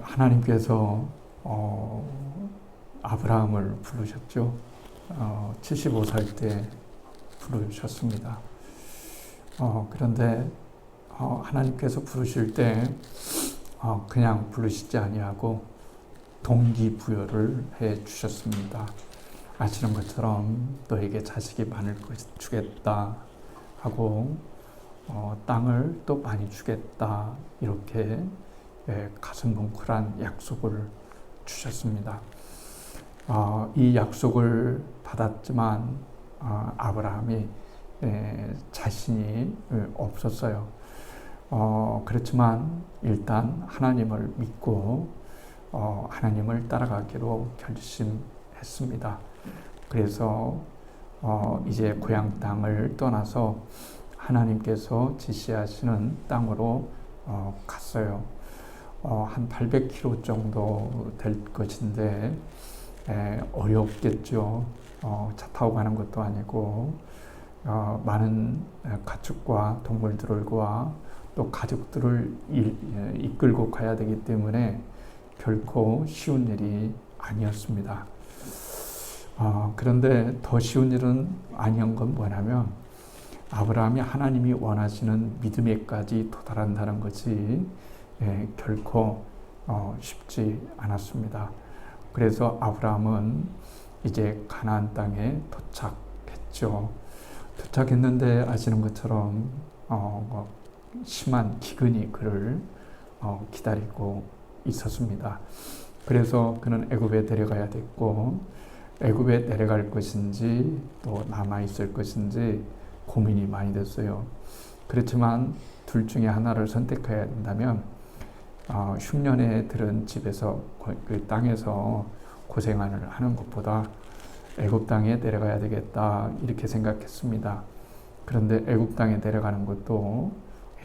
하나님께서 아브라함을 부르셨죠. 75살 때 부르셨습니다. 그런데 하나님께서 부르실 때 그냥 부르시지 아니하고 동기부여를 해 주셨습니다. 아시는 것처럼 너에게 자식이 많을 것 주겠다 하고 땅을 또 많이 주겠다 이렇게 가슴 뭉클한 약속을 주셨습니다. 이 약속을 받았지만 아브라함이 자신이 없었어요. 그렇지만 일단 하나님을 믿고 하나님을 따라가기로 결심했습니다. 그래서 이제 고향 땅을 떠나서 하나님께서 지시하시는 땅으로 갔어요. 한 800km 정도 될 것인데 어렵겠죠. 차 타고 가는 것도 아니고 많은 가축과 동물들과 또 가족들을 이끌고 가야 되기 때문에 결코 쉬운 일이 아니었습니다. 그런데 더 쉬운 일은 아니었던 건 뭐냐면 아브라함이 하나님이 원하시는 믿음에까지 도달한다는 것이 결코 쉽지 않았습니다. 그래서 아브라함은 이제 가나안 땅에 도착했죠. 도착했는데 아시는 것처럼 심한 기근이 그를 기다리고 있었습니다. 그래서 그는 애굽에 내려가야 됐고 애굽에 내려갈 것인지 또 남아 있을 것인지 고민이 많이 됐어요. 그렇지만 둘 중에 하나를 선택해야 된다면 흉년에 들은 집에서 그 땅에서 고생을 하는 것보다 애굽 땅에 내려가야 되겠다 이렇게 생각했습니다. 그런데 애굽 땅에 내려가는 것도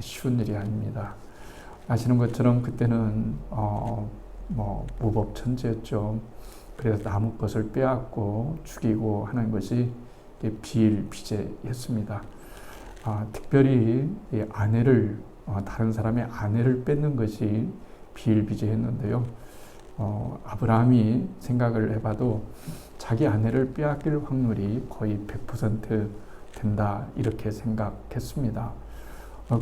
쉬운 일이 아닙니다. 아시는 것처럼 그때는 무법천지였죠. 그래서 나무것을 빼앗고 죽이고 하는 것이 비일비재했습니다. 특별히 아내를 다른 사람의 아내를 뺏는 것이 비일비재했는데요. 아브라함이 생각을 해봐도 자기 아내를 빼앗길 확률이 거의 100% 된다 이렇게 생각했습니다.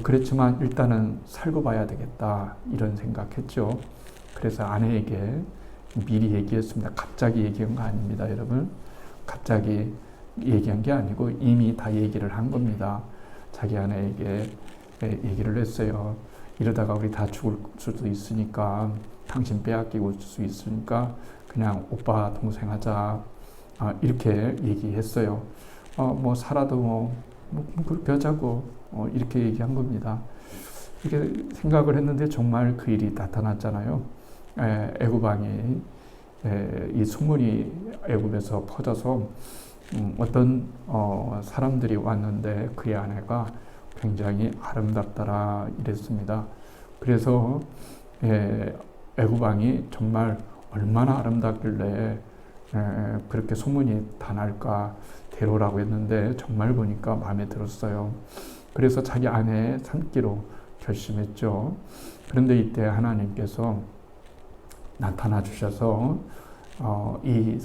그렇지만 일단은 살고 봐야 되겠다 이런 생각했죠. 그래서 아내에게 미리 얘기했습니다. 갑자기 얘기한 거 아닙니다, 여러분. 갑자기 얘기한 게 아니고 이미 다 얘기를 한 겁니다. 자기 아내에게 얘기를 했어요. 이러다가 우리 다 죽을 수도 있으니까 당신 빼앗기고 있을 수 있으니까 그냥 오빠 동생 하자 이렇게 얘기했어요. 살아도 그렇게 하자고 이렇게 얘기한 겁니다. 이렇게 생각을 했는데 정말 그 일이 나타났잖아요. 애굽 왕이 이 소문이 애굽에서 퍼져서 어떤 사람들이 왔는데 그의 아내가 굉장히 아름답더라 이랬습니다. 그래서 애굽 왕이 정말 얼마나 아름답길래 그렇게 소문이 다 날까 데려오라고 했는데 정말 보니까 마음에 들었어요. 그래서 자기 아내 삼기로 결심했죠. 그런데 이때 하나님께서 나타나 주셔서 이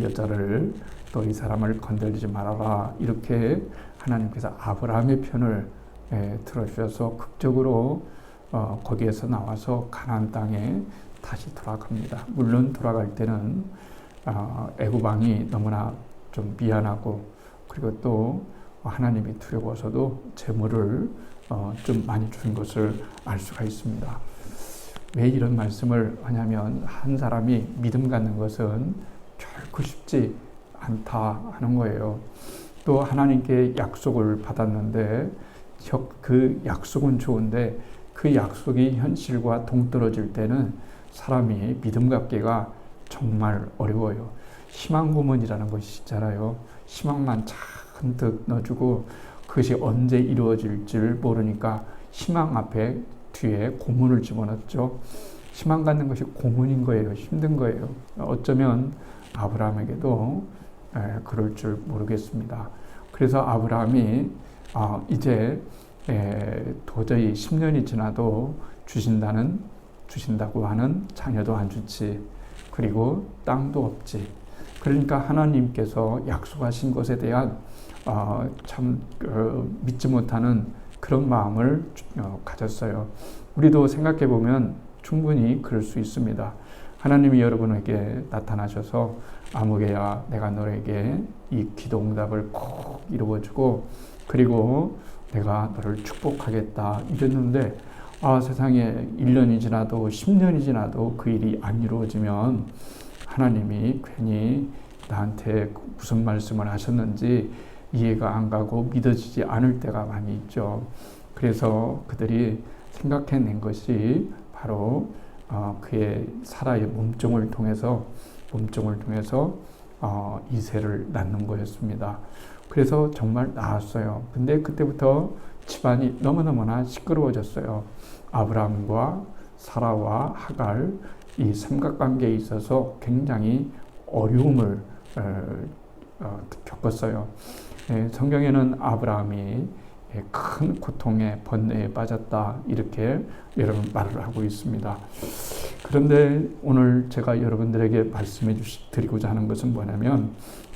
여자를 또 이 사람을 건들지 말아라 이렇게 하나님께서 아브라함의 편을 들어주셔서 극적으로 거기에서 나와서 가나안 땅에 다시 돌아갑니다. 물론 돌아갈 때는 애굽 왕이 너무나 좀 미안하고 그리고 또 하나님이 두려워서도 재물을 좀 많이 준 것을 알 수가 있습니다. 왜 이런 말씀을 하냐면 한 사람이 믿음 갖는 것은 결코 쉽지 않다 하는 거예요. 또 하나님께 약속을 받았는데 그 약속은 좋은데 그 약속이 현실과 동떨어질 때는 사람이 믿음 갖기가 정말 어려워요. 희망 고문이라는 것이 있잖아요. 희망만 잔뜩 넣어주고 그것이 언제 이루어질지를 모르니까 희망 앞에 뒤에 고문을 집어넣었죠. 희망 갖는 것이 고문인 거예요. 힘든 거예요. 어쩌면 아브라함에게도 그럴 줄 모르겠습니다. 그래서 아브라함이 이제 도저히 10년이 지나도 주신다는 주신다고 하는 자녀도 안 주지. 그리고 땅도 없지. 그러니까 하나님께서 약속하신 것에 대한 믿지 못하는 그런 마음을 가졌어요. 우리도 생각해 보면 충분히 그럴 수 있습니다. 하나님이 여러분에게 나타나셔서 아무개야 내가 너에게 이 기도 응답을 꼭 이루어주고 그리고 내가 너를 축복하겠다 이랬는데 세상에 1년이 지나도 10년이 지나도 그 일이 안 이루어지면 하나님이 괜히 나한테 무슨 말씀을 하셨는지 이해가 안 가고 믿어지지 않을 때가 많이 있죠. 그래서 그들이 생각해낸 것이 바로 그의 사라의 몸종을 통해서 이세를 낳는 거였습니다. 그래서 정말 낳았어요. 근데 그때부터 집안이 너무너무나 시끄러워졌어요. 아브라함과 사라와 하갈 이 삼각관계에 있어서 굉장히 어려움을 겪었어요. 성경에는 아브라함이 큰 고통에 번뇌에 빠졌다 이렇게 여러분 말을 하고 있습니다. 그런데 오늘 제가 여러분들에게 말씀해 드리고자 하는 것은 뭐냐면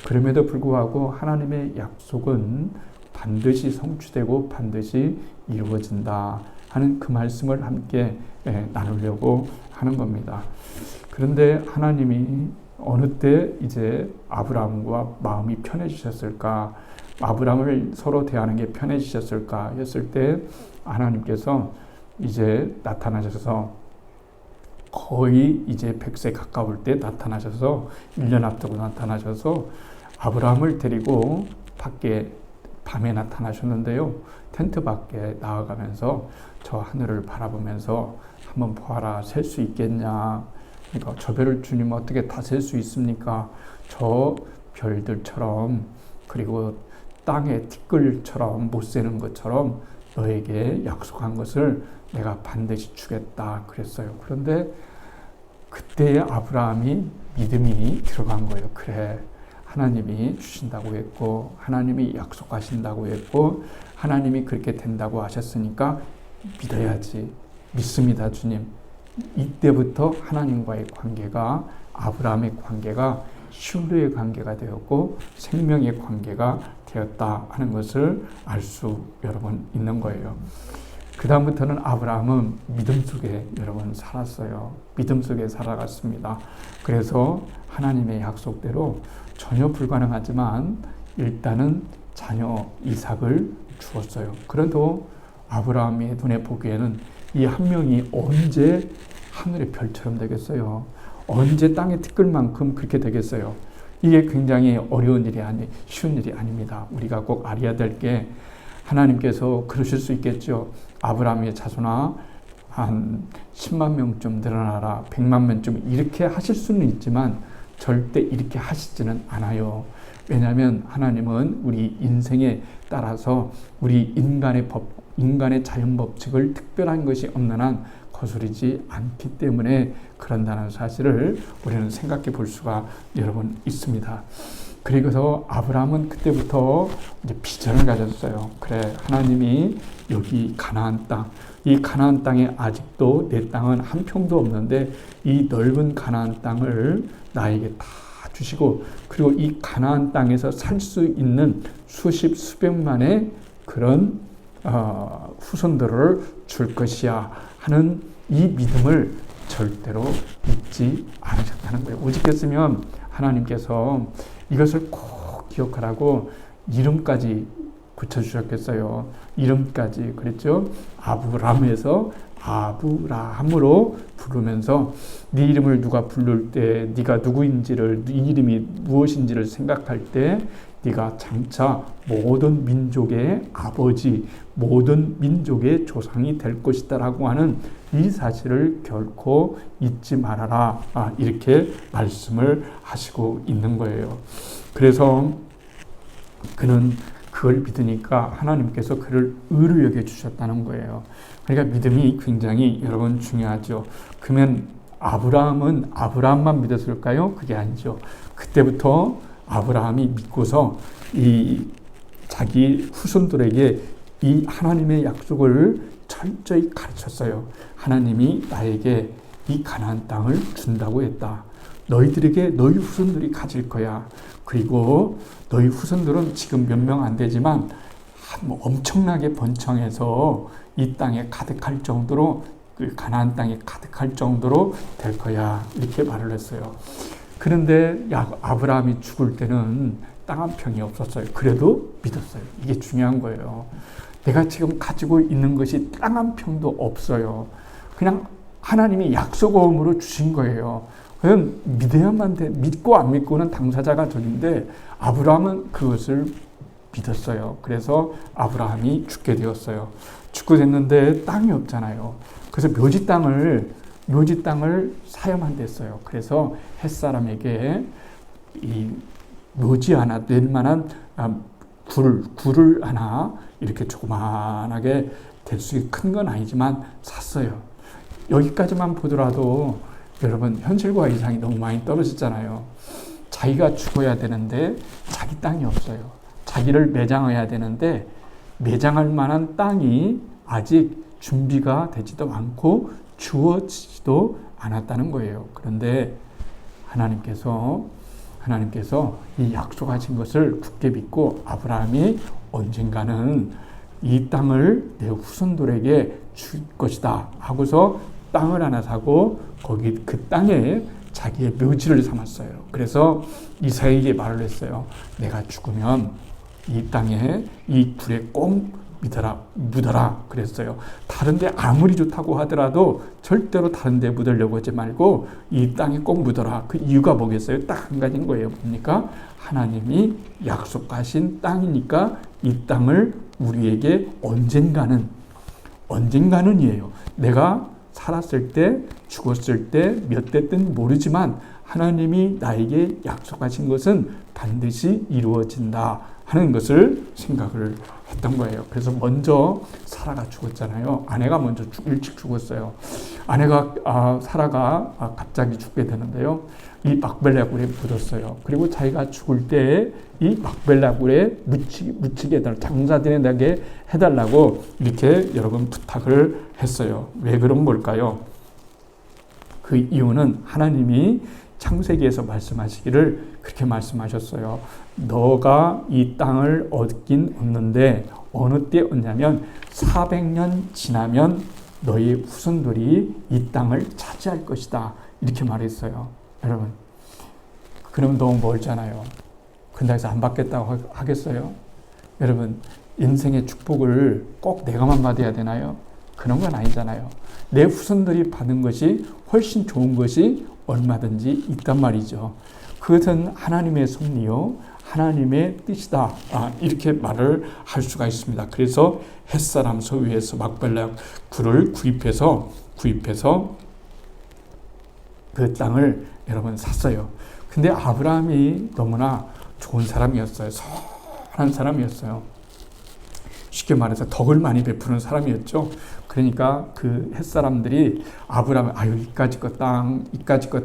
그럼에도 불구하고 하나님의 약속은 반드시 성취되고 반드시 이루어진다 하는 그 말씀을 함께 나누려고 하는 겁니다. 그런데 하나님이 어느 때 이제 아브라함과 마음이 편해지셨을까? 아브라함을 서로 대하는 게 편해지셨을까? 했을 때 하나님께서 이제 나타나셔서 거의 이제 100세 가까울 때 나타나셔서 1년 앞두고 나타나셔서 아브라함을 데리고 밖에 밤에 나타나셨는데요. 텐트 밖에 나아가면서 저 하늘을 바라보면서 한번 보아라. 셀 수 있겠냐? 그러니까 저 별을 주님 어떻게 다 셀 수 있습니까? 저 별들처럼 그리고 땅의 티끌처럼 못 세는 것처럼 너에게 약속한 것을 내가 반드시 주겠다 그랬어요. 그런데 그때의 아브라함이 믿음이 들어간 거예요. 그래, 하나님이 주신다고 했고 하나님이 약속하신다고 했고 하나님이 그렇게 된다고 하셨으니까 믿어야지. 믿습니다, 주님. 이때부터 하나님과의 관계가 아브라함의 관계가 신뢰의 관계가 되었고 생명의 관계가 되었다 하는 것을 알 수 여러분 있는 거예요. 그 다음부터는 아브라함은 믿음 속에 여러분 살았어요. 믿음 속에 살아갔습니다. 그래서 하나님의 약속대로 전혀 불가능하지만 일단은 자녀 이삭을 주었어요. 그래도 아브라함의 눈에 보기에는 이 한 명이 언제 하늘의 별처럼 되겠어요? 언제 땅의 티끌만큼 그렇게 되겠어요? 이게 굉장히 어려운 일이 쉬운 일이 아닙니다. 우리가 꼭 알아야 될 게 하나님께서 그러실 수 있겠죠. 아브라함의 자손아 한 10만 명쯤 늘어나라, 100만 명쯤 이렇게 하실 수는 있지만 절대 이렇게 하시지는 않아요. 왜냐하면 하나님은 우리 인생에 따라서 우리 인간의 자연 법칙을 특별한 것이 없는 한 거스르지 않기 때문에 그런다는 사실을 우리는 생각해 볼 수가 여러분 있습니다. 그리고서 아브라함은 그때부터 이제 비전을 가졌어요. 그래, 하나님이 여기 가나안 땅, 이 가나안 땅에 아직도 내 땅은 한 평도 없는데 이 넓은 가나안 땅을 나에게 다 주시고 그리고 이 가나안 땅에서 살 수 있는 수십 수백만의 그런 후손들을 줄 것이야 하는 이 믿음을 절대로 잊지 않으셨다는 거예요. 오직했으면 하나님께서 이것을 꼭 기억하라고 이름까지 붙여주셨겠어요. 이름까지 그랬죠. 아브람에서 아브라함으로 부르면서 네 이름을 누가 부를 때 네가 누구인지를 네 이름이 무엇인지를 생각할 때 네가 장차 모든 민족의 아버지, 모든 민족의 조상이 될 것이다 라고 하는 이 사실을 결코 잊지 말아라. 이렇게 말씀을 하시고 있는 거예요. 그래서 그는 그걸 믿으니까 하나님께서 그를 의로 여겨주셨다는 거예요. 그러니까 믿음이 굉장히 여러분 중요하죠. 그러면 아브라함은 아브라함만 믿었을까요? 그게 아니죠. 그때부터 아브라함이 믿고서 이 자기 후손들에게 이 하나님의 약속을 철저히 가르쳤어요. 하나님이 나에게 이 가나안 땅을 준다고 했다. 너희들에게 너희 후손들이 가질 거야. 그리고 너희 후손들은 지금 몇 명 안 되지만 뭐 엄청나게 번창해서 이 땅에 가득할 정도로, 그 가나안 땅에 가득할 정도로 될 거야. 이렇게 말을 했어요. 그런데 아브라함이 죽을 때는 땅 한 평이 없었어요. 그래도 믿었어요. 이게 중요한 거예요. 내가 지금 가지고 있는 것이 땅 한 평도 없어요. 그냥 하나님이 약속음으로 주신 거예요. 그럼 믿어야만 돼. 믿고 안 믿고는 당사자가 저인데 아브라함은 그것을 믿었어요. 그래서 아브라함이 죽게 되었어요. 죽게 됐는데 땅이 없잖아요. 그래서 묘지 땅을 사야만 됐어요. 그래서 햇사람에게 이 묘지 하나 될 만한 굴을 하나 이렇게 조그만하게 될 수 있는 큰 건 아니지만 샀어요. 여기까지만 보더라도 여러분 현실과 이상이 너무 많이 떨어졌잖아요. 자기가 죽어야 되는데 자기 땅이 없어요. 자기를 매장해야 되는데 매장할 만한 땅이 아직 준비가 되지도 않고 주어지지도 않았다는 거예요. 그런데 하나님께서 이 약속하신 것을 굳게 믿고 아브라함이 언젠가는 이 땅을 내 후손들에게 줄 것이다 하고서 땅을 하나 사고 거기 그 땅에 자기의 묘지를 삼았어요. 그래서 이삭에게 말을 했어요. 내가 죽으면 이 땅에 이 굴에 꼭 묻어라 그랬어요. 다른 데 아무리 좋다고 하더라도 절대로 다른 데 묻으려고 하지 말고 이 땅에 꼭 묻어라. 그 이유가 뭐겠어요? 딱 한 가지인 거예요. 뭡니까? 하나님이 약속하신 땅이니까 이 땅을 우리에게 언젠가는이에요. 내가 살았을 때, 죽었을 때, 몇 대든 모르지만 하나님이 나에게 약속하신 것은 반드시 이루어진다 하는 것을 생각을 했던 거예요. 그래서 먼저 사라가 죽었잖아요. 아내가 먼저 일찍 죽었어요. 사라가 갑자기 죽게 되는데요. 이 막벨라 굴에 묻었어요. 그리고 자기가 죽을 때 이 막벨라 굴에 묻히게 해달라고, 장사되게 해달라고 이렇게 여러분 부탁을 했어요. 왜 그런 걸까요? 그 이유는 하나님이 창세기에서 말씀하시기를 그렇게 말씀하셨어요. 너가 이 땅을 얻긴 얻는데 어느 때 얻냐면 400년 지나면 너희 후손들이 이 땅을 차지할 것이다. 이렇게 말했어요. 여러분, 그러면 너무 멀잖아요. 근데서 안 받겠다고 하겠어요? 여러분, 인생의 축복을 꼭 내가만 받아야 되나요? 그런 건 아니잖아요. 내 후손들이 받은 것이 훨씬 좋은 것이 얼마든지 있단 말이죠. 그것은 하나님의 섭리요, 하나님의 뜻이다. 이렇게 말을 할 수가 있습니다. 그래서 햇사람 소유에서 막벨라 굴을 구입해서 그 땅을 여러분 샀어요. 근데 아브라함이 너무나 좋은 사람이었어요. 선한 사람이었어요. 쉽게 말해서 덕을 많이 베푸는 사람이었죠. 그러니까 그 햇사람들이 아브라함, 이까지 거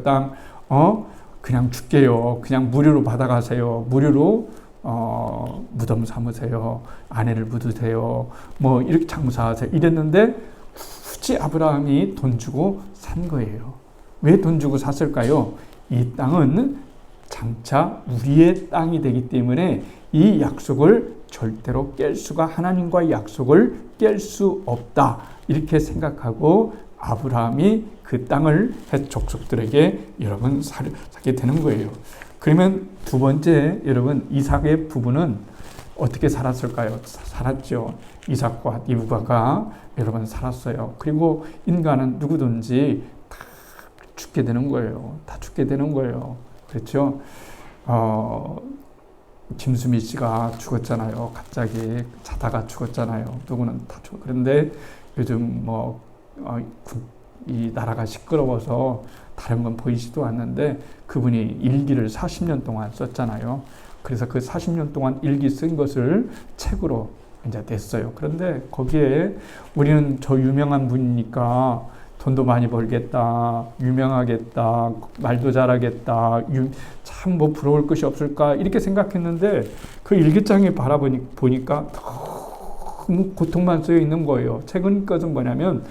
땅, 그냥 줄게요. 그냥 무료로 받아가세요. 무료로 무덤 삼으세요. 아내를 묻으세요. 뭐 이렇게 장사하세요. 이랬는데 굳이 아브라함이 돈 주고 산 거예요. 왜 돈 주고 샀을까요? 이 땅은 장차 우리의 땅이 되기 때문에 이 약속을 절대로 하나님과의 약속을 깰 수 없다. 이렇게 생각하고 아브라함이 그 땅을 헷 족속들에게 여러분 사게 되는 거예요. 그러면 두 번째 여러분 이삭의 부부는 어떻게 살았을까요? 살았죠. 이삭과 리브가가 여러분 살았어요. 그리고 인간은 누구든지 다 죽게 되는 거예요. 다 죽게 되는 거예요. 그렇죠? 김수미 씨가 죽었잖아요. 갑자기 자다가 죽었잖아요. 누구는 다 죽어. 그런데 요즘 이 나라가 시끄러워서 다른 건 보이지도 않는데 그분이 일기를 40년 동안 썼잖아요. 그래서 그 40년 동안 일기 쓴 것을 책으로 이제 냈어요. 그런데 거기에 우리는 저 유명한 분이니까 돈도 많이 벌겠다, 유명하겠다, 말도 잘하겠다, 참 뭐 부러울 것이 없을까 이렇게 생각했는데 그 일기장에 보니까 너무 고통만 쓰여 있는 거예요. 책은 것은 뭐냐면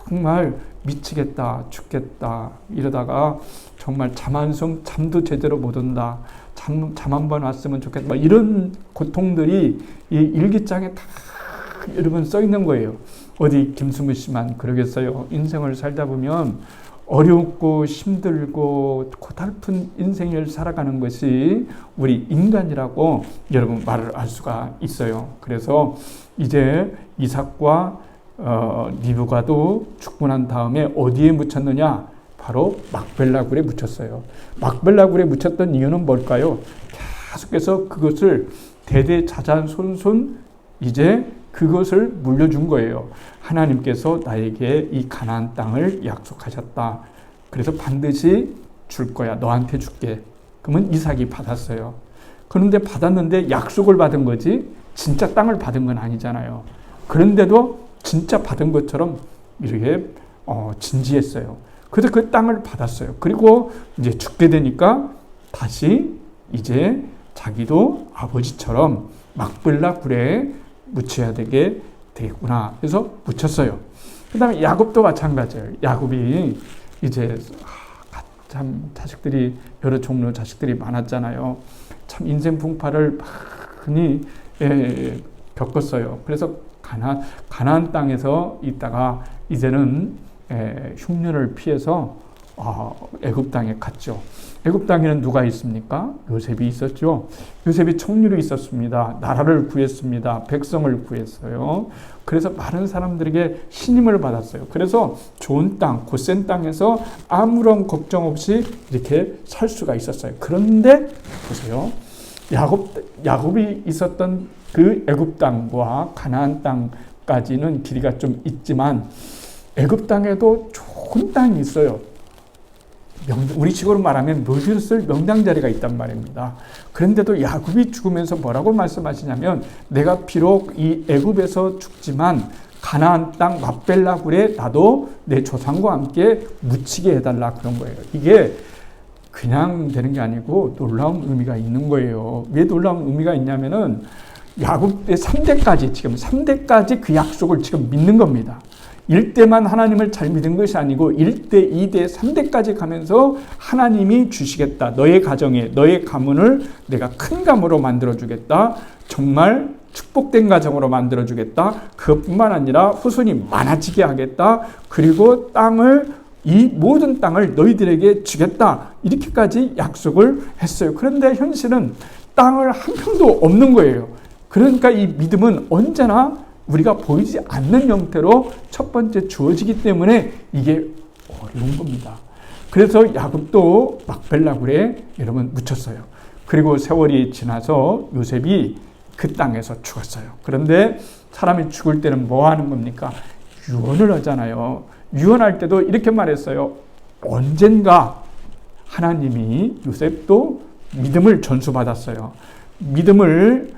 정말 미치겠다, 죽겠다 이러다가 정말 잠도 제대로 못 온다. 잠 한 번 왔으면 좋겠다. 이런 고통들이 이 일기장에 다 여러분 써 있는 거예요. 어디 김수무 씨만 그러겠어요. 인생을 살다 보면 어렵고 힘들고 고달픈 인생을 살아가는 것이 우리 인간이라고 여러분 말을 할 수가 있어요. 그래서 이제 이삭과 리브가도 죽고 난 다음에 어디에 묻혔느냐? 바로 막벨라 굴에 묻혔어요. 막벨라 굴에 묻혔던 이유는 뭘까요? 계속해서 그것을 대대자손손 이제 그것을 물려준 거예요. 하나님께서 나에게 이 가나안 땅을 약속하셨다. 그래서 반드시 줄 거야. 너한테 줄게. 그러면 이삭이 받았어요. 그런데 받았는데 약속을 받은 거지 진짜 땅을 받은 건 아니잖아요. 그런데도 진짜 받은 것처럼 이렇게 진지했어요. 그래서 그 땅을 받았어요. 그리고 이제 죽게 되니까 다시 이제 자기도 아버지처럼 막벨라 굴에 묻혀야 되겠구나. 그래서 묻혔어요. 그 다음에 야곱도 마찬가지예요. 야곱이 이제 참 자식들이 여러 종류 자식들이 많았잖아요. 참 인생 풍파를 많이 겪었어요. 그래서 가나안 땅에서 있다가 이제는 흉년을 피해서 애굽 땅에 갔죠. 애굽 땅에는 누가 있습니까? 요셉이 있었죠. 요셉이 총리로 있었습니다. 나라를 구했습니다. 백성을 구했어요. 그래서 많은 사람들에게 신임을 받았어요. 그래서 좋은 땅, 곧센 땅에서 아무런 걱정 없이 이렇게 살 수가 있었어요. 그런데 보세요. 야곱이 있었던 그 애굽 땅과 가나안 땅까지는 길이가 좀 있지만 애굽 땅에도 좋은 땅이 있어요. 우리 식으로 말하면 묘지를 쓸 명당자리가 있단 말입니다. 그런데도 야곱이 죽으면서 뭐라고 말씀하시냐면 내가 비록 이 애굽에서 죽지만 가나안 땅 막벨라 굴에 나도 내 조상과 함께 묻히게 해달라 그런 거예요. 이게 그냥 되는 게 아니고 놀라운 의미가 있는 거예요. 왜 놀라운 의미가 있냐면은 야곱의 3대까지 지금 3대까지 그 약속을 지금 믿는 겁니다. 1대만 하나님을 잘 믿은 것이 아니고 1대, 2대, 3대까지 가면서 하나님이 주시겠다. 너의 가정에, 너의 가문을 내가 큰 가문으로 만들어주겠다. 정말 축복된 가정으로 만들어주겠다. 그것뿐만 아니라 후손이 많아지게 하겠다. 그리고 이 모든 땅을 너희들에게 주겠다. 이렇게까지 약속을 했어요. 그런데 현실은 땅을 한 평도 없는 거예요. 그러니까 이 믿음은 언제나 우리가 보이지 않는 형태로 첫 번째 주어지기 때문에 이게 어려운 겁니다. 그래서 야곱도 막벨라 굴에 여러분 묻혔어요. 그리고 세월이 지나서 요셉이 그 땅에서 죽었어요. 그런데 사람이 죽을 때는 뭐 하는 겁니까? 유언을 하잖아요. 유언할 때도 이렇게 말했어요. 언젠가 하나님이 요셉도 믿음을 전수받았어요. 믿음을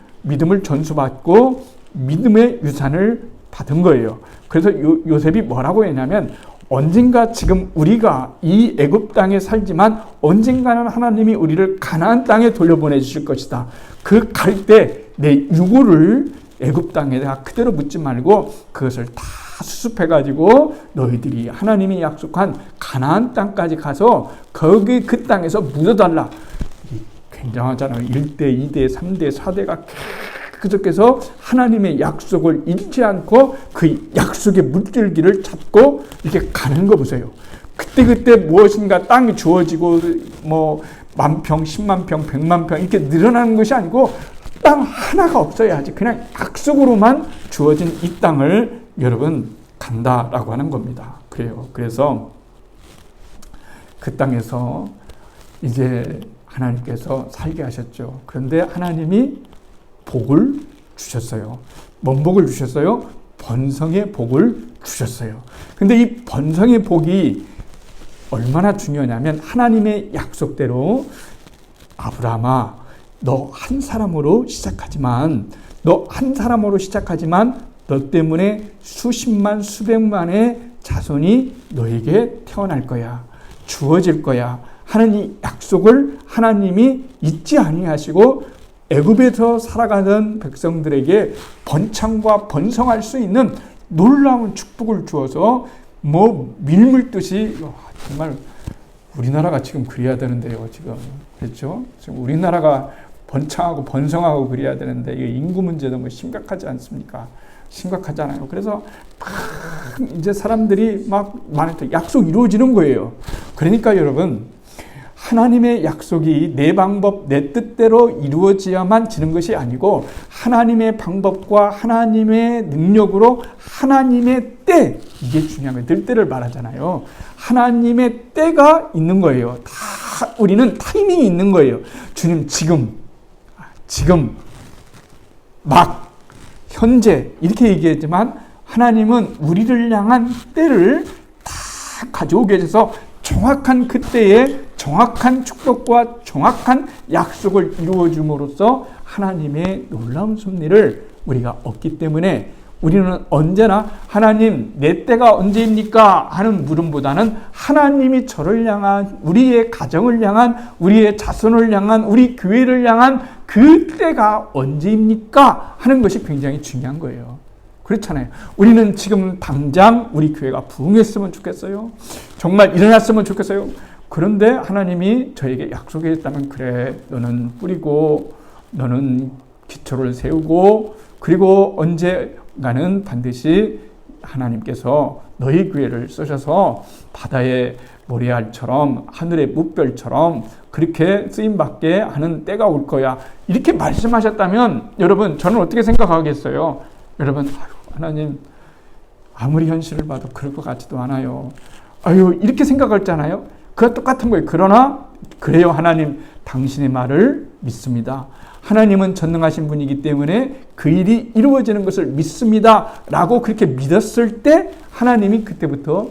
전수받고 믿음의 유산을 받은 거예요. 그래서 요셉이 뭐라고 했냐면 언젠가 지금 우리가 이 애굽 땅에 살지만 언젠가는 하나님이 우리를 가나안 땅에 돌려보내 주실 것이다. 그 갈 때 내 유고를 애굽 땅에다가 그대로 묻지 말고 그것을 다 수습해가지고 너희들이 하나님이 약속한 가나안 땅까지 가서 거기 그 땅에서 묻어달라. 굉장하잖아요. 1대, 2대, 3대, 4대가 계속해서 하나님의 약속을 잃지 않고 그 약속의 물줄기를 잡고 이렇게 가는 거 보세요. 그때 무엇인가 땅이 주어지고 뭐 10,000평, 100,000평, 1,000,000평 이렇게 늘어나는 것이 아니고 땅 하나가 없어야지. 그냥 약속으로만 주어진 이 땅을 여러분 간다라고 하는 겁니다. 그래요. 그래서 그 땅에서 이제 하나님께서 살게 하셨죠. 그런데 하나님이 복을 주셨어요. 뭔 복을 주셨어요? 번성의 복을 주셨어요. 근데 이 번성의 복이 얼마나 중요하냐면 하나님의 약속대로 아브라함아 너 한 사람으로 시작하지만 너 때문에 수십만 수백만의 자손이 너에게 태어날 거야. 주어질 거야. 하는 이 약속을 하나님이 잊지 아니하시고 애굽에서 살아가는 백성들에게 번창과 번성할 수 있는 놀라운 축복을 주어서 뭐 밀물듯이 정말 우리나라가 지금 그래야 되는데요. 지금 그렇죠? 지금 우리나라가 번창하고 번성하고 그래야 되는데 이 인구 문제도 뭐 심각하지 않습니까? 심각하잖아요. 그래서 막 이제 사람들이 막 약속 이루어지는 거예요. 그러니까 여러분, 하나님의 약속이 내 방법, 내 뜻대로 이루어져야만 지는 것이 아니고 하나님의 방법과 하나님의 능력으로 하나님의 때, 이게 중요한 거예요. 늘 때를 말하잖아요. 하나님의 때가 있는 거예요. 다 우리는 타이밍이 있는 거예요. 주님 지금 막 현재 이렇게 얘기했지만 하나님은 우리를 향한 때를 다 가져오게 해서 정확한 그때에 정확한 축복과 정확한 약속을 이루어줌으로써 하나님의 놀라운 섭리를 우리가 얻기 때문에 우리는 언제나 하나님 내 때가 언제입니까? 하는 물음보다는 하나님이 저를 향한, 우리의 가정을 향한, 우리의 자손을 향한, 우리 교회를 향한 그 때가 언제입니까? 하는 것이 굉장히 중요한 거예요. 그렇잖아요. 우리는 지금 당장 우리 교회가 부흥했으면 좋겠어요. 정말 일어났으면 좋겠어요. 그런데 하나님이 저에게 약속했다면, 그래, 너는 뿌리고 너는 기초를 세우고 그리고 언젠가는 반드시 하나님께서 너희 교회를 쓰셔서 바다의 모래알처럼 하늘의 묵별처럼 그렇게 쓰임받게 하는 때가 올 거야. 이렇게 말씀하셨다면 여러분, 저는 어떻게 생각하겠어요? 여러분, 하나님 아무리 현실을 봐도 그럴 것 같지도 않아요. 이렇게 생각했잖아요. 그거 똑같은 거예요. 그러나 그래요, 하나님 당신의 말을 믿습니다. 하나님은 전능하신 분이기 때문에 그 일이 이루어지는 것을 믿습니다 라고 그렇게 믿었을 때 하나님이 그때부터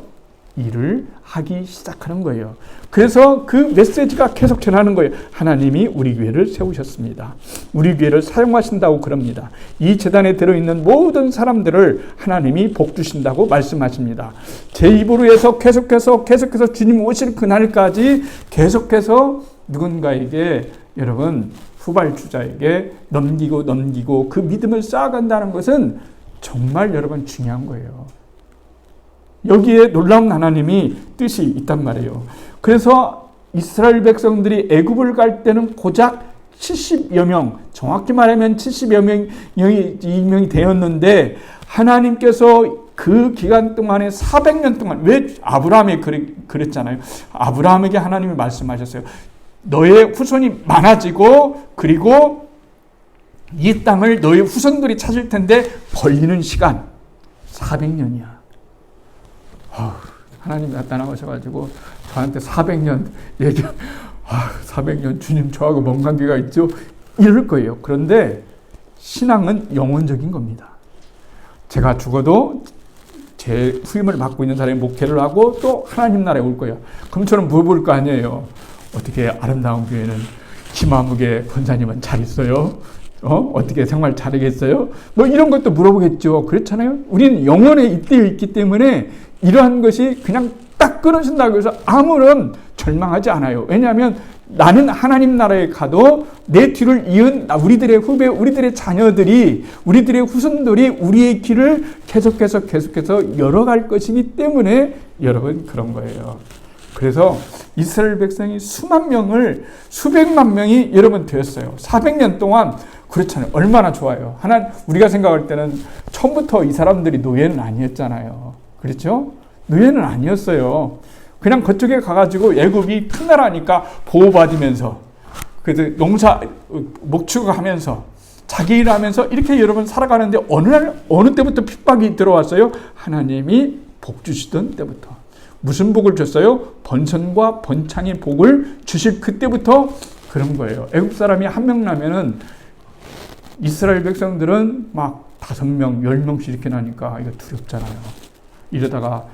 일을 하기 시작하는 거예요. 그래서 그 메시지가 계속 전하는 거예요. 하나님이 우리 교회를 세우셨습니다. 우리 교회를 사용하신다고 그럽니다. 이 재단에 들어있는 모든 사람들을 하나님이 복 주신다고 말씀하십니다. 제 입으로 해서 계속해서 주님 오실 그날까지 계속해서 누군가에게, 여러분 후발주자에게 넘기고 그 믿음을 쌓아간다는 것은 정말 여러분 중요한 거예요. 여기에 놀라운 하나님이 뜻이 있단 말이에요. 그래서 이스라엘 백성들이 애굽을 갈 때는 고작 70여 명, 정확히 말하면 70여 명이 되었는데 하나님께서 그 기간 동안에 400년 동안, 왜 아브라함이 그랬잖아요. 아브라함에게 하나님이 말씀하셨어요. 너의 후손이 많아지고 그리고 이 땅을 너의 후손들이 찾을 텐데 걸리는 시간 400년이야. 하나님이 나타나셔가지고 저한테 400년 400년 주님 저하고 뭔 관계가 있죠? 이럴 거예요. 그런데 신앙은 영원적인 겁니다. 제가 죽어도 제 후임을 맡고 있는 사람이 목회를 하고 또 하나님 나라에 올 거예요. 그럼 저는 물어볼 거 아니에요. 어떻게 아름다운 교회는 김아무개 권사님은 잘 있어요? 어떻게 생활 잘하겠어요? 뭐 이런 것도 물어보겠죠. 그렇잖아요. 우리는 영원에 잇대어 있기 때문에 이러한 것이 그냥 딱 끊어진다고 해서 아무런 절망하지 않아요. 왜냐하면 나는 하나님 나라에 가도 내 뒤를 이은 우리들의 후배, 우리들의 자녀들이, 우리들의 후손들이 우리의 길을 계속해서 열어갈 것이기 때문에 여러분 그런 거예요. 그래서 이스라엘 백성이 수백만 명이 여러분 되었어요. 400년 동안. 그렇잖아요. 얼마나 좋아요. 우리가 생각할 때는 처음부터 이 사람들이 노예는 아니었잖아요. 그렇죠? 노예는 아니었어요. 그냥 그쪽에 가가지고 애굽이 큰 나라니까 보호받으면서 그래서 목축하면서 자기 일하면서 이렇게 여러분 살아가는데 어느 때부터 핍박이 들어왔어요? 하나님이 복 주시던 때부터. 무슨 복을 줬어요? 번성과 번창의 복을 주실 그때부터 그런 거예요. 애국 사람이 한 명 나면은 이스라엘 백성들은 막 5명, 10명씩 이렇게 나니까 이거 두렵잖아요. 이러다가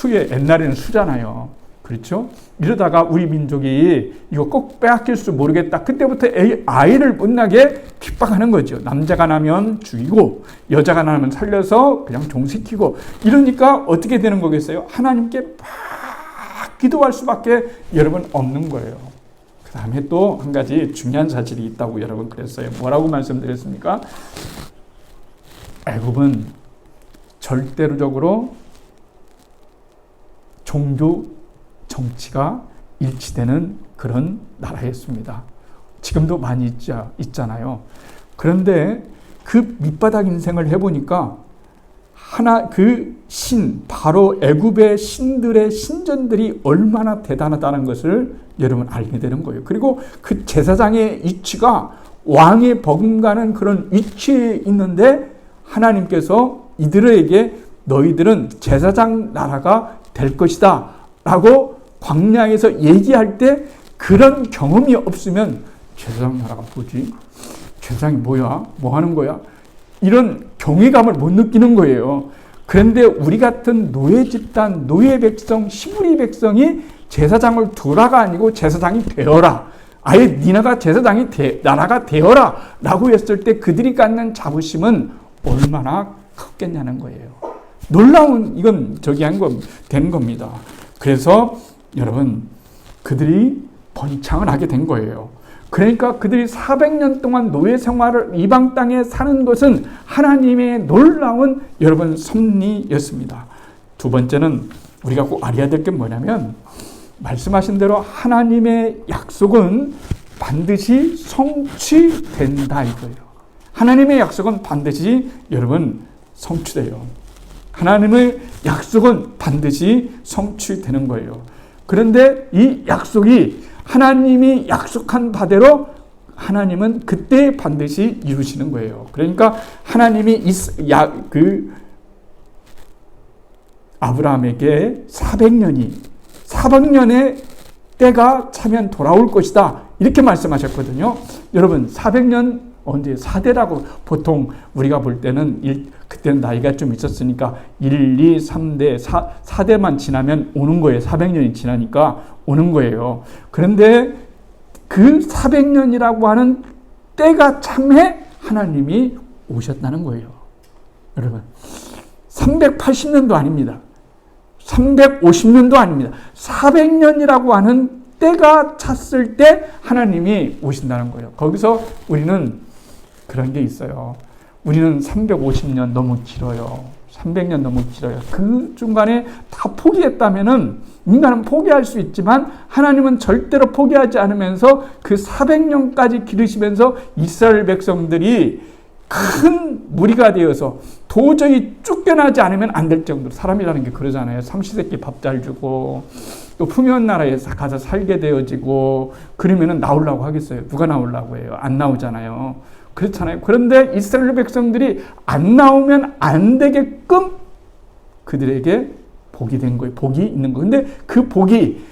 옛날에는 수잖아요. 그렇죠? 이러다가 우리 민족이 이거 꼭 빼앗길 줄 모르겠다. 그때부터 아이를 못나게 핍박하는 거죠. 남자가 나면 죽이고 여자가 나면 살려서 그냥 종시키고 이러니까 어떻게 되는 거겠어요? 하나님께 막 기도할 수밖에 여러분 없는 거예요. 그 다음에 또 한 가지 중요한 사실이 있다고 여러분 그랬어요. 뭐라고 말씀드렸습니까? 애굽은 절대적으로 종교, 정치가 일치되는 그런 나라였습니다. 지금도 많이 있잖아요. 그런데 그 밑바닥 인생을 해보니까 바로 애굽의 신들의 신전들이 얼마나 대단하다는 것을 여러분 알게 되는 거예요. 그리고 그 제사장의 위치가 왕의 버금가는 그런 위치에 있는데 하나님께서 이들에게 너희들은 제사장 나라가 될 것이다 라고 광야에서 얘기할 때 그런 경험이 없으면 제사장 나라가 뭐지? 제사장이 뭐야? 뭐 하는 거야? 이런 경외감을 못 느끼는 거예요. 그런데 우리 같은 노예 집단, 노예 백성, 히브리 백성이 제사장을 두라가 아니고 제사장이 되어라. 아예 니네가 제사장이 나라가 되어라 라고 했을 때 그들이 갖는 자부심은 얼마나 컸겠냐는 거예요. 놀라운 이건 된 겁니다. 그래서 여러분 그들이 번창을 하게 된 거예요. 그러니까 그들이 400년 동안 노예 생활을 이방 땅에 사는 것은 하나님의 놀라운 여러분 섭리였습니다. 두 번째는 우리가 꼭 알아야 될 게 뭐냐면 말씀하신 대로 하나님의 약속은 반드시 성취된다 이거예요. 하나님의 약속은 반드시 여러분 성취돼요. 하나님의 약속은 반드시 성취되는 거예요. 그런데 이 약속이 하나님이 약속한 바대로 하나님은 그때 반드시 이루시는 거예요. 그러니까 하나님이 아브라함에게 400년의 때가 차면 돌아올 것이다. 이렇게 말씀하셨거든요. 여러분 400년 언제 4대라고 보통 우리가 볼 때는 그때는 나이가 좀 있었으니까 1, 2, 3대, 4대만 지나면 오는 거예요. 400년이 지나니까 오는 거예요. 그런데 그 400년이라고 하는 때가 참에 하나님이 오셨다는 거예요. 여러분 380년도 아닙니다. 350년도 아닙니다. 400년이라고 하는 때가 찼을 때 하나님이 오신다는 거예요. 거기서 우리는 그런 게 있어요. 우리는 350년 너무 길어요. 300년 너무 길어요. 그 중간에 다 포기했다면은 인간은 포기할 수 있지만 하나님은 절대로 포기하지 않으면서 그 400년까지 기르시면서 이스라엘 백성들이 큰 무리가 되어서 도저히 쫓겨나지 않으면 안 될 정도로 사람이라는 게 그러잖아요. 삼시세끼 밥 잘 주고 또 풍요한 나라에 가서 살게 되어지고 그러면은 나오려고 하겠어요. 누가 나오려고 해요? 안 나오잖아요. 그렇잖아요. 그런데 이스라엘 백성들이 안 나오면 안 되게끔 그들에게 복이 된 거예요. 복이 있는 거예요. 근데 그 복이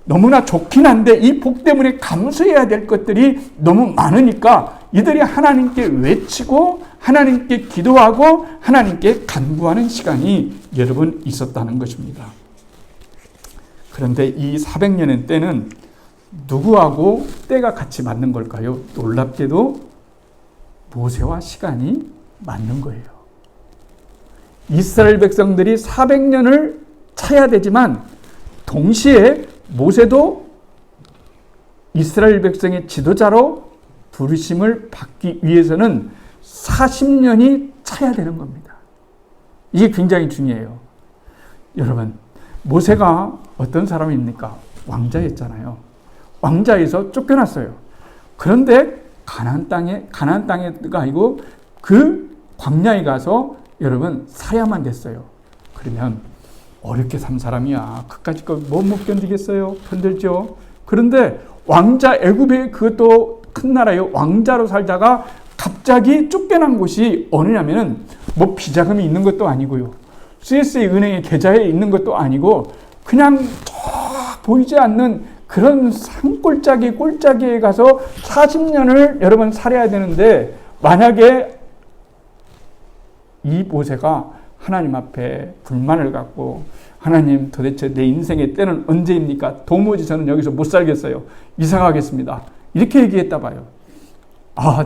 너무나 좋긴 한데 이 복 때문에 감수해야 될 것들이 너무 많으니까 이들이 하나님께 외치고 하나님께 기도하고 하나님께 간구하는 시간이 여러분 있었다는 것입니다. 그런데 이 400년의 때는 누구하고 때가 같이 맞는 걸까요? 놀랍게도 모세와 시간이 맞는 거예요. 이스라엘 백성들이 400년을 차야 되지만 동시에 모세도 이스라엘 백성의 지도자로 부르심을 받기 위해서는 40년이 차야 되는 겁니다. 이게 굉장히 중요해요. 여러분, 모세가 어떤 사람입니까? 왕자였잖아요. 왕자에서 쫓겨났어요. 그런데 가나안 땅에가 아니고 그 광야에 가서 여러분 살아야만 됐어요. 그러면 어렵게 산 사람이야. 그까짓 거 못 견디겠어요? 힘들죠. 그런데 왕자 애굽의 그것도 큰 나라예요. 왕자로 살다가 갑자기 쫓겨난 곳이 어느냐면은 뭐 비자금이 있는 것도 아니고요. CSA 은행의 계좌에 있는 것도 아니고 그냥 저 보이지 않는 그런 꼴짜기에 가서 40년을 여러분 살아야 되는데 만약에 이 모세가 하나님 앞에 불만을 갖고 하나님 도대체 내 인생의 때는 언제입니까? 도무지 저는 여기서 못 살겠어요. 이사 가겠습니다. 이렇게 얘기했다 봐요.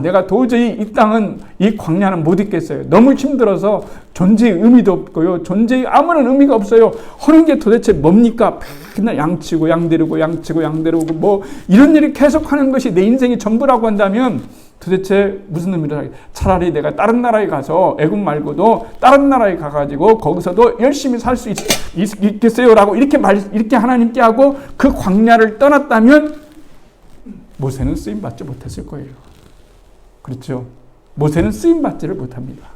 내가 도저히 이 땅은, 이 광야는 못 있겠어요. 너무 힘들어서 존재의 의미도 없고요. 존재의 아무런 의미가 없어요. 하는 게 도대체 뭡니까? 맨날 양치고 양데르고 양치고 양데르고 뭐 이런 일을 계속하는 것이 내 인생이 전부라고 한다면 도대체 무슨 의미를 하겠어요? 차라리 내가 다른 나라에 가서, 애국 말고도 다른 나라에 가가지고 거기서도 열심히 살 수 있겠어요라고 이렇게 하나님께 하고 그 광야를 떠났다면 모세는 쓰임받지 못했을 거예요. 그렇죠? 모세는 쓰임받지를 못합니다.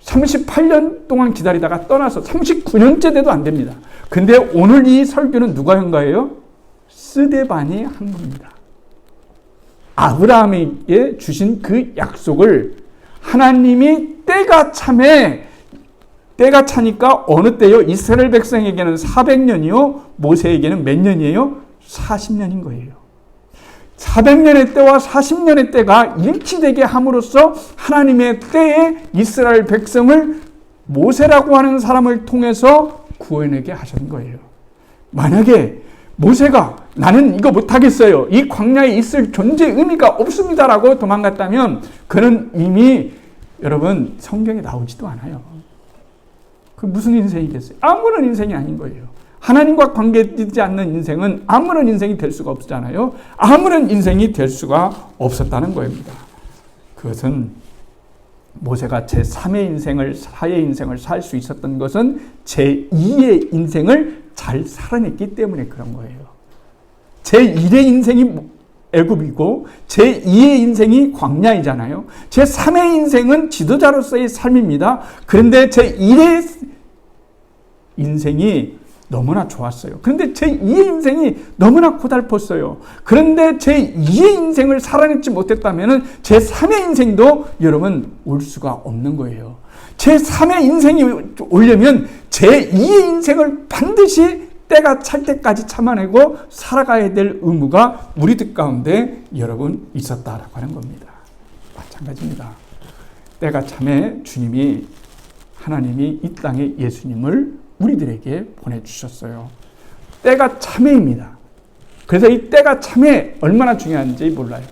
38년 동안 기다리다가 떠나서 39년째 돼도 안 됩니다. 근데 오늘 이 설교는 누가 한 거예요? 스데반이 한 겁니다. 아브라함에게 주신 그 약속을 하나님이 때가 차니까 어느 때요? 이스라엘 백성에게는 400년이요. 모세에게는 몇 년이에요? 40년인 거예요. 400년의 때와 40년의 때가 일치되게 함으로써 하나님의 때에 이스라엘 백성을 모세라고 하는 사람을 통해서 구원하게 하신 거예요. 만약에 모세가 나는 이거 못하겠어요, 이 광야에 있을 존재의 의미가 없습니다라고 도망갔다면 그는 이미 여러분 성경에 나오지도 않아요. 그 무슨 인생이겠어요? 아무런 인생이 아닌 거예요. 하나님과 관계되지 않는 인생은 아무런 인생이 될 수가 없잖아요. 아무런 인생이 될 수가 없었다는 겁니다. 그것은 모세가 제3의 인생을, 4의 인생을 살 수 있었던 것은 제2의 인생을 잘 살아냈기 때문에 그런 거예요. 제1의 인생이 애굽이고 제2의 인생이 광야이잖아요. 제3의 인생은 지도자로서의 삶입니다. 그런데 제1의 인생이 너무나 좋았어요. 그런데 제2의 인생이 너무나 고달팠어요. 그런데 제2의 인생을 살아내지 못했다면 제3의 인생도 여러분 올 수가 없는 거예요. 제3의 인생이 오려면 제2의 인생을 반드시 때가 찰 때까지 참아내고 살아가야 될 의무가 우리들 가운데 여러분 있었다라고 하는 겁니다. 마찬가지입니다. 때가 참에 주님이, 하나님이 이 땅에 예수님을 우리들에게 보내주셨어요. 때가 참회입니다. 그래서 이 때가 참회 얼마나 중요한지 몰라요.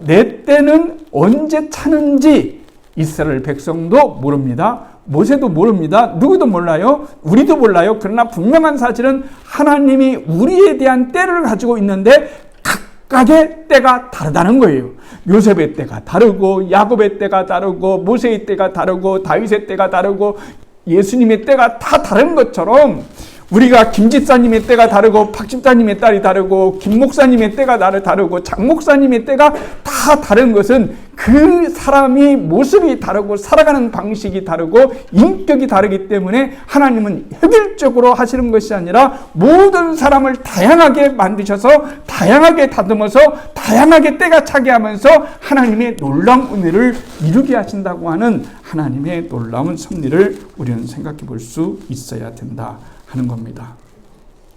내 때는 언제 차는지 이스라엘 백성도 모릅니다. 모세도 모릅니다. 누구도 몰라요. 우리도 몰라요. 그러나 분명한 사실은 하나님이 우리에 대한 때를 가지고 있는데 각각의 때가 다르다는 거예요. 요셉의 때가 다르고, 야곱의 때가 다르고, 모세의 때가 다르고, 다윗의 때가 다르고, 예수님의 때가 다 다른 것처럼 우리가 김 집사님의 때가 다르고, 박 집사님의 딸이 다르고, 김 목사님의 때가 다르고, 장 목사님의 때가 다 다른 것은 그 사람이 모습이 다르고 살아가는 방식이 다르고 인격이 다르기 때문에 하나님은 획일적으로 하시는 것이 아니라 모든 사람을 다양하게 만드셔서 다양하게 다듬어서 다양하게 때가 차게 하면서 하나님의 놀라운 은혜를 이루게 하신다고 하는 하나님의 놀라운 섭리를 우리는 생각해 볼 수 있어야 된다 하는 겁니다.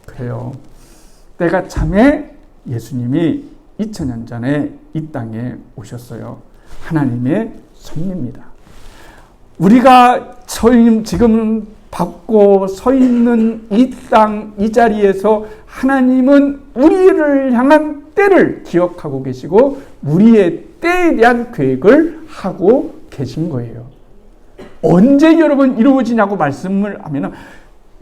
그래요. 때가 참에 예수님이 2000년 전에 이 땅에 오셨어요. 하나님의 섭리입니다. 우리가 지금 받고 서 있는 이 땅, 이 자리에서 하나님은 우리를 향한 때를 기억하고 계시고 우리의 때에 대한 계획을 하고 계신 거예요. 언제 여러분 이루어지냐고 말씀을 하면은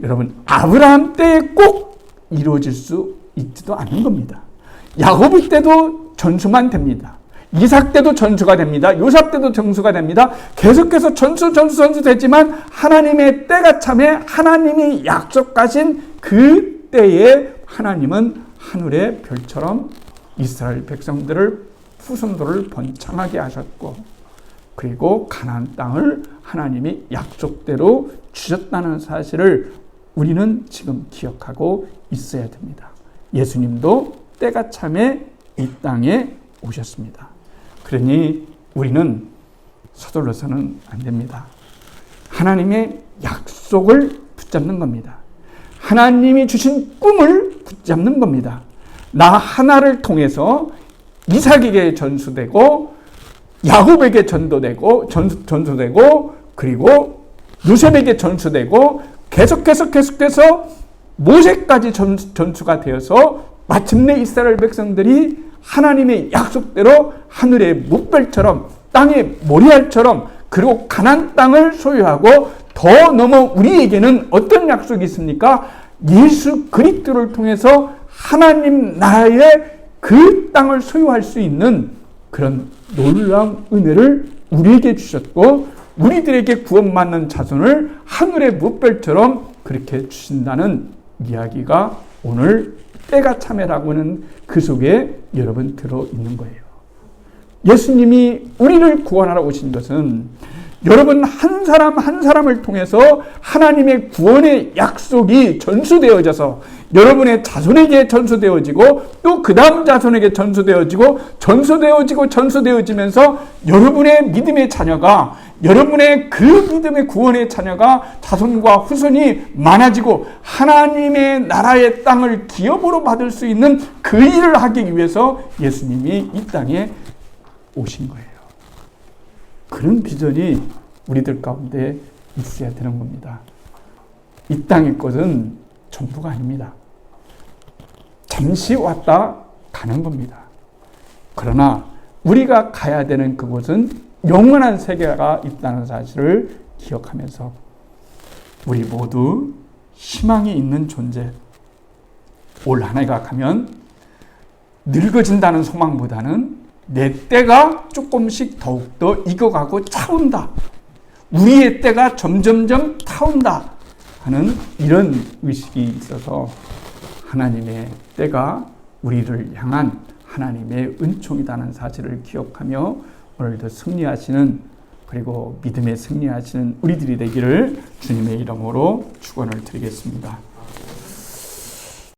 여러분 아브라함 때에 꼭 이루어질 수 있지도 않은 겁니다. 야곱 때도 전수만 됩니다. 이삭 때도 전수가 됩니다. 요셉 때도 전수가 됩니다. 계속해서 전수 되지만 하나님의 때가 참에 하나님이 약속하신 그 때에 하나님은 하늘의 별처럼 이스라엘 백성들을 후손들을 번창하게 하셨고 그리고 가나안 땅을 하나님이 약속대로 주셨다는 사실을 우리는 지금 기억하고 있어야 됩니다. 예수님도 때가 참에 이 땅에 오셨습니다. 그러니 우리는 서둘러서는 안 됩니다. 하나님의 약속을 붙잡는 겁니다. 하나님이 주신 꿈을 붙잡는 겁니다. 나 하나를 통해서 이삭에게 전수되고 야곱에게 전도되고 전수되고 그리고 요셉에게 전수되고 계속해서 모세까지 전수가 되어서 마침내 이스라엘 백성들이 하나님의 약속대로 하늘의 뭇별처럼 땅의 모리알처럼 그리고 가나안 땅을 소유하고 더 넘어 우리에게는 어떤 약속이 있습니까? 예수 그리스도를 통해서 하나님 나라의 그 땅을 소유할 수 있는 그런 놀라운 은혜를 우리에게 주셨고 우리들에게 구원받는 자손을 하늘의 뭇별처럼 그렇게 주신다는 이야기가 오늘 때가 참회라고 하는 그 속에 여러분 들어있는 거예요. 예수님이 우리를 구원하러 오신 것은 여러분 한 사람 한 사람을 통해서 하나님의 구원의 약속이 전수되어져서 여러분의 자손에게 전수되어지고 또 그 다음 자손에게 전수되어지면서 여러분의 믿음의 자녀가 여러분의 그 믿음의 구원의 자녀가 자손과 후손이 많아지고 하나님의 나라의 땅을 기업으로 받을 수 있는 그 일을 하기 위해서 예수님이 이 땅에 오신 거예요. 그런 비전이 우리들 가운데 있어야 되는 겁니다. 이 땅의 것은 전부가 아닙니다. 잠시 왔다 가는 겁니다. 그러나 우리가 가야 되는 그곳은 영원한 세계가 있다는 사실을 기억하면서 우리 모두 희망이 있는 존재, 올 한 해가 가면 늙어진다는 소망보다는 내 때가 조금씩 더욱더 익어가고 차온다. 우리의 때가 점점점 타온다 하는 이런 의식이 있어서 하나님의 때가 우리를 향한 하나님의 은총이라는 사실을 기억하며 오늘도 승리하시는 그리고 믿음에 승리하시는 우리들이 되기를 주님의 이름으로 축원을 드리겠습니다.